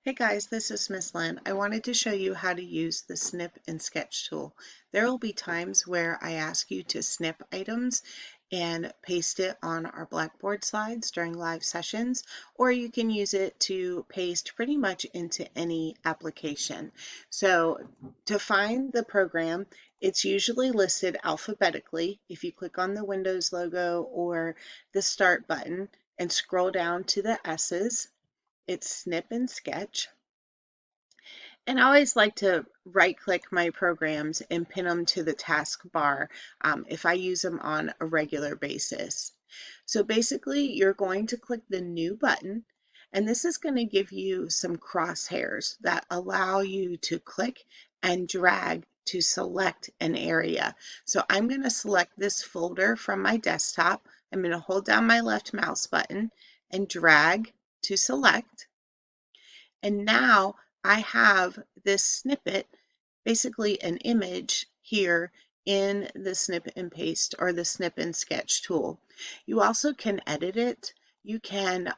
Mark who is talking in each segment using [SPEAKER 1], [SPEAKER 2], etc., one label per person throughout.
[SPEAKER 1] Hey guys, this is Miss Lynn. I wanted to show you how to use the Snip and Sketch tool. There will be times where I ask you to snip items and paste it on our Blackboard slides during live sessions, or you can use it to paste pretty much into any application. So to find the program, it's usually listed alphabetically. If you click on the Windows logo or the Start button and scroll down to the S's, it's Snip and Sketch. And I always like to right click my programs and pin them to the taskbar if I use them on a regular basis. So basically, you're going to click the new button, and this is going to give you some crosshairs that allow you to click and drag to select an area. So I'm going to select this folder from my desktop. I'm going to hold down my left mouse button and drag to select. And now I have this snippet, basically an image here in the Snip and Paste or the Snip and Sketch tool. You also can edit it. You can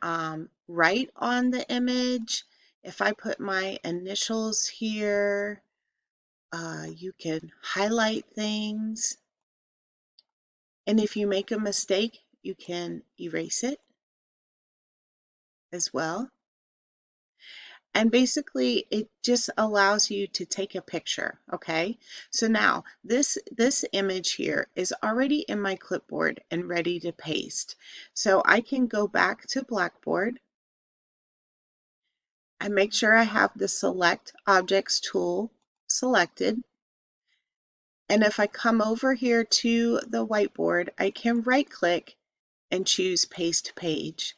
[SPEAKER 1] write on the image. If I put my initials here, you can highlight things. And if you make a mistake, you can erase it as well. And basically it just allows you to take a picture. Okay, so now this image here is already in my clipboard and ready to paste. So I can go back to Blackboard and make sure I have the Select Objects tool selected. And if I come over here to the whiteboard, I can right click and choose Paste Page.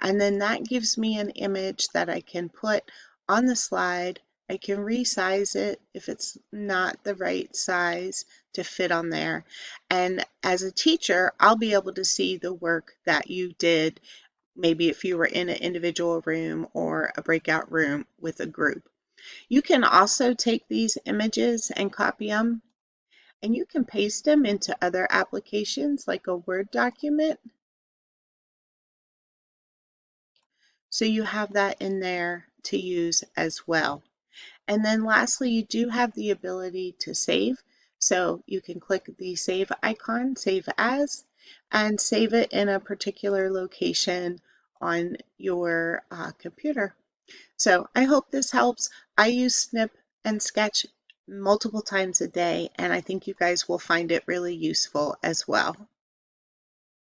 [SPEAKER 1] And then that gives me an image that I can put on the slide. I can resize it if it's not the right size to fit on there. And as a teacher, I'll be able to see the work that you did, maybe if you were in an individual room or a breakout room with a group. You can also take these images and copy them, and you can paste them into other applications like a Word document. So you have that in there to use as well. And then lastly, you do have the ability to save. So you can click the save icon, save as, and save it in a particular location on your computer. So I hope this helps. I use Snip and Sketch multiple times a day, and I think you guys will find it really useful as well.